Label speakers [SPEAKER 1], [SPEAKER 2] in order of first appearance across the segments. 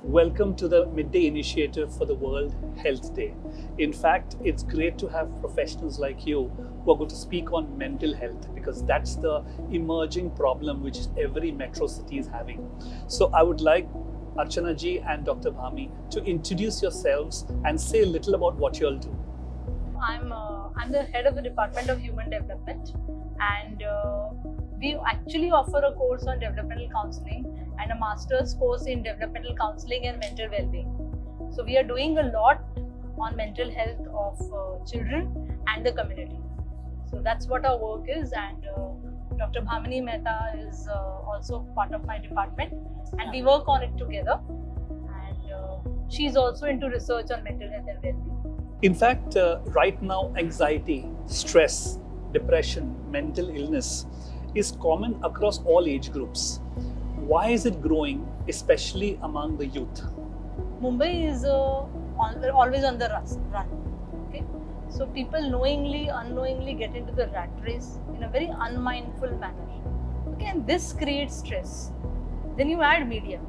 [SPEAKER 1] Welcome to the Midday Initiative for the World Health Day. In fact, it's great to have professionals like you who are going to speak on mental health because that's the emerging problem which every metro city is having. So I would like Archana ji and Dr. Bhami to introduce yourselves and say a little about what you all do.
[SPEAKER 2] I'm the head of the Department of Human Development, and we actually offer a course on developmental counseling and a master's course in developmental counseling and mental well-being. So we are doing a lot on mental health of children and the community. So that's what our work is, and Dr. Bhamini Mehta is also part of my department, and we work on it together. And she's also into research on mental health and well-being.
[SPEAKER 1] In fact, right now, anxiety, stress, depression, mental illness is common across all age groups. Why is it growing, especially among the youth?
[SPEAKER 2] Mumbai is always on the run. Okay, so people knowingly, unknowingly get into the rat race in a very unmindful manner. Okay, and this creates stress. Then you add media.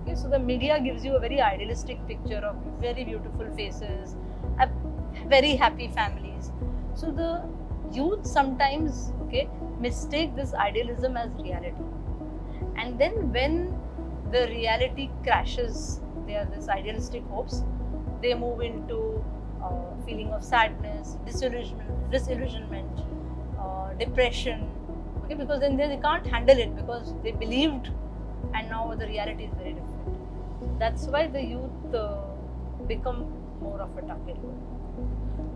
[SPEAKER 2] Okay, so the media gives you a very idealistic picture of very beautiful faces, very happy families. So the youth sometimes mistake this idealism as reality, and then when the reality crashes this idealistic hopes, they move into feeling of sadness, disillusionment, depression. Okay, because then they can't handle it because they believed, and now the reality is very different. That's why the youth become more of a target.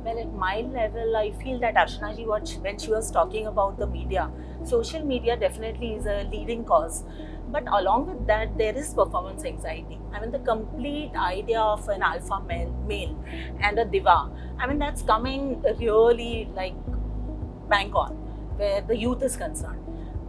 [SPEAKER 3] Well, at my level, I feel that Archana ji, when she was talking about the media, social media definitely is a leading cause. But along with that, there is performance anxiety. I mean, the complete idea of an alpha male and a diva, I mean, that's coming really like bang on, where the youth is concerned.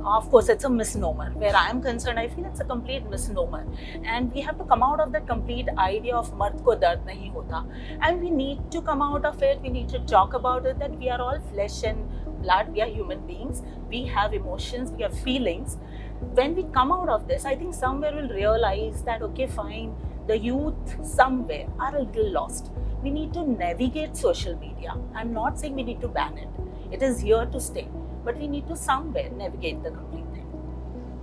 [SPEAKER 3] Of course, it's a misnomer. Where I am concerned, I feel it's a complete misnomer. And we have to come out of that complete idea of mard ko dard nahi hota. And we need to come out of it. We need to talk about it, that we are all flesh and blood. We are human beings. We have emotions. We have feelings. When we come out of this, I think somewhere we'll realize that, okay, fine, the youth somewhere are a little lost. We need to navigate social media. I'm not saying we need to ban it. It is here to stay. But we need to somewhere navigate the complete thing.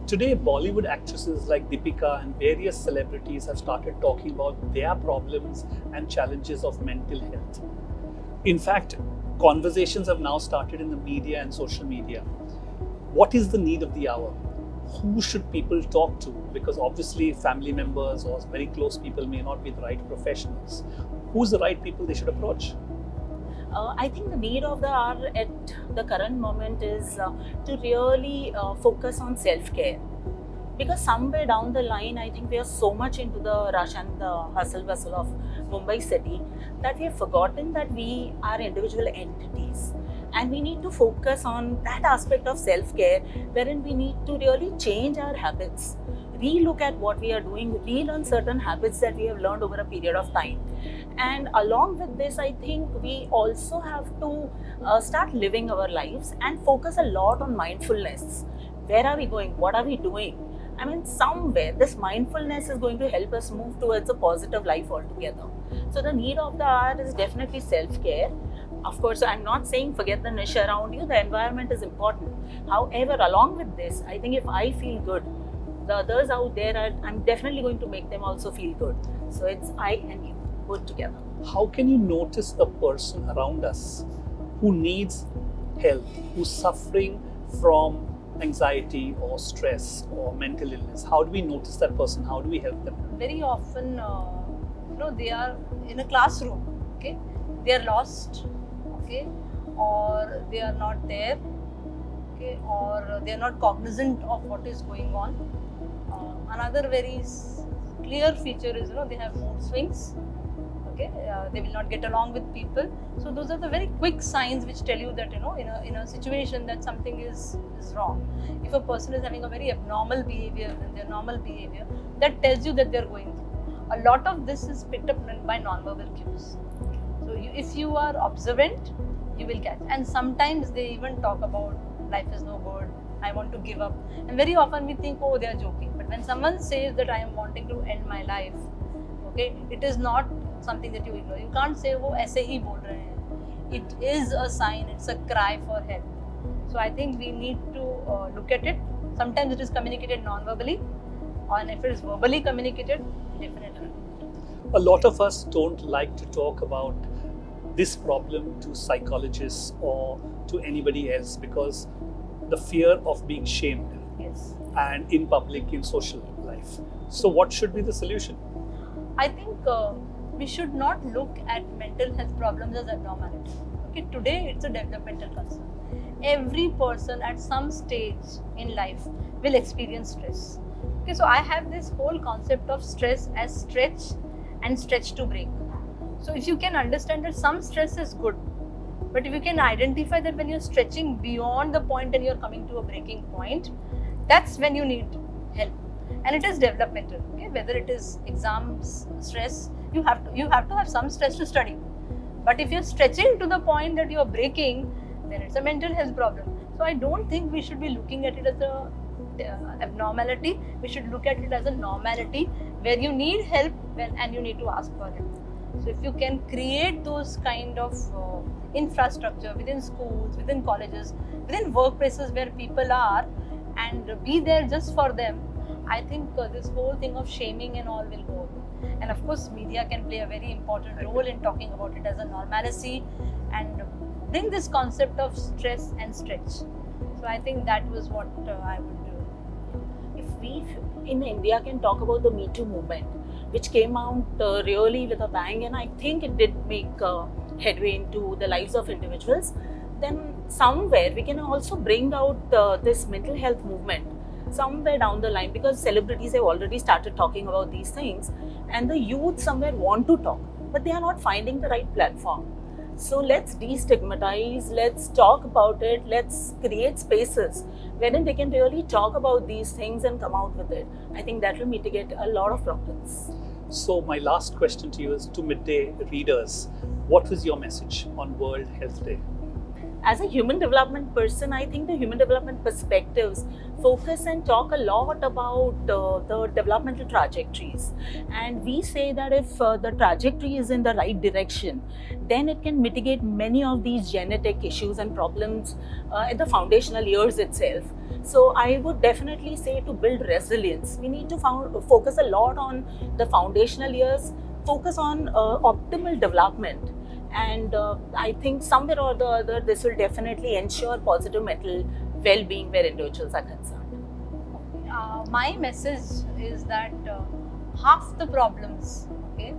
[SPEAKER 1] Today, Bollywood actresses like Deepika and various celebrities have started talking about their problems and challenges of mental health. In fact, conversations have now started in the media and social media. What is the need of the hour? Who should people talk to? Because obviously family members or very close people may not be the right professionals. Who's the right people they should approach?
[SPEAKER 3] I think the need of the hour at the current moment is to really focus on self-care. Because somewhere down the line, I think we are so much into the rush and the hustle bustle of Mumbai city that we have forgotten that we are individual entities. And we need to focus on that aspect of self-care wherein we need to really change our habits, relook at what we are doing, relearn certain habits that we have learned over a period of time. And along with this, I think we also have to start living our lives and focus a lot on mindfulness. Where are we going? What are we doing? I mean, somewhere this mindfulness is going to help us move towards a positive life altogether. So the need of the hour is definitely self-care. Of course, I'm not saying forget the niche around you. The environment is important. However, along with this, I think if I feel good, the others out there, I'm definitely going to make them also feel good. So it's I and you, both together.
[SPEAKER 1] How can you notice a person around us who needs help, who's suffering from anxiety or stress or mental illness? How do we notice that person? How do we help them?
[SPEAKER 2] Very often, they are in a classroom. Okay, they are lost. Okay, or they are not there. Okay, or they are not cognizant of what is going on. Another very clear feature is they have mood swings. Okay, they will not get along with people. So those are the very quick signs which tell you that in a situation that something is wrong. If a person is having a very abnormal behavior than their normal behavior, that tells you that they are going through. A lot of this is picked up by non-verbal cues. So if you are observant, you will catch. And sometimes they even talk about life is no good, I want to give up. And very often we think, oh, they are joking. But But when someone says that I am wanting to end my life, okay, it is not something that you ignore. You can't say वो ऐसे ही बोल रहे हैं. It is a sign, it's a cry for help. So I think we need to look at it. Sometimes it is communicated non-verbally, and if it is verbally communicated, definitely.
[SPEAKER 1] A lot of us don't like to talk about this problem to psychologists or to anybody else because the fear of being shamed
[SPEAKER 2] Yes.
[SPEAKER 1] and in public, in social life. So what should be the solution?
[SPEAKER 2] I think we should not look at mental health problems as abnormality. Okay, today it's a developmental concern. Every person at some stage in life will experience stress. Okay, so I have this whole concept of stress as stretch and stretch to break. So if you can understand that some stress is good, but if you can identify that when you're stretching beyond the point and you're coming to a breaking point, that's when you need help. And it is developmental. Okay, whether it is exams stress, you have to have some stress to study. But if you're stretching to the point that you're breaking, then it's a mental health problem. So I don't think we should be looking at it as a abnormality. We should look at it as a normality where you need help and you need to ask for help. So if you can create those kind of infrastructure within schools, within colleges, within workplaces where people are, and be there just for them, I think this whole thing of shaming and all will go away. And of course, media can play a very important role in talking about it as a normalcy and bring this concept of stress and stretch. So I think that was what I would do.
[SPEAKER 3] If we in India can talk about the Me Too movement, which came out really with a bang, and I think it did make headway into the lives of individuals, then somewhere we can also bring out this mental health movement somewhere down the line, because celebrities have already started talking about these things and the youth somewhere want to talk, but they are not finding the right platform. So let's destigmatize, let's talk about it, let's create spaces wherein they can really talk about these things and come out with it. I think that will mitigate a lot of problems.
[SPEAKER 1] So my last question to you is, to Midday readers, what was your message on World Health Day?
[SPEAKER 3] As a human development person, I think the human development perspectives focus and talk a lot about the developmental trajectories. And we say that if the trajectory is in the right direction, then it can mitigate many of these genetic issues and problems at the foundational years itself. So I would definitely say, to build resilience, we need to focus a lot on the foundational years, focus on optimal development. And I think somewhere or the other, this will definitely ensure positive mental well-being where individuals are concerned.
[SPEAKER 2] My message is that half the problems, okay,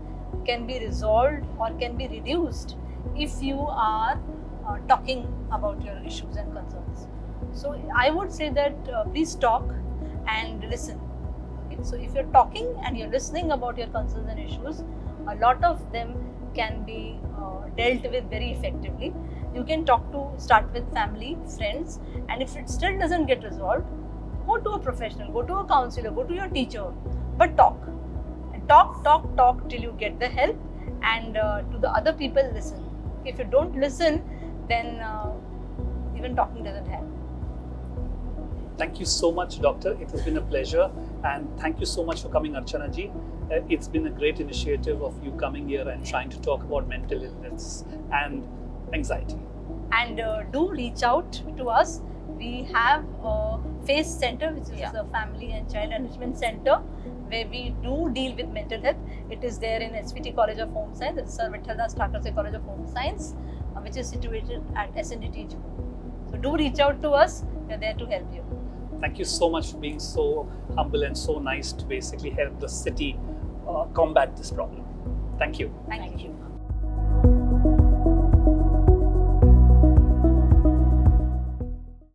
[SPEAKER 2] can be resolved or can be reduced if you are talking about your issues and concerns. So I would say that please talk and listen. Okay? So if you're talking and you're listening about your concerns and issues, a lot of them can be dealt with very effectively. You can start with family, friends, and if it still doesn't get resolved, go to a professional, go to a counselor, go to your teacher, but talk. And talk till you get the help, and to the other people, listen. If you don't listen, then even talking doesn't help.
[SPEAKER 1] Thank you so much, Doctor. It has been a pleasure, and thank you so much for coming, Archana ji. It's been a great initiative of you coming here and trying to talk about mental illness and anxiety.
[SPEAKER 2] And do reach out to us. We have a FACE Center, which is a Family and Child Enrichment Center, where we do deal with mental health. It is there in SVT College of Home Science. It's Sir Vitthal Das Thakre College of Home Science, which is situated at SNDT Juhu. So do reach out to us. We are there to help you.
[SPEAKER 1] Thank you so much for being so humble and so nice to basically help the city combat this problem. Thank you.
[SPEAKER 2] Thank you.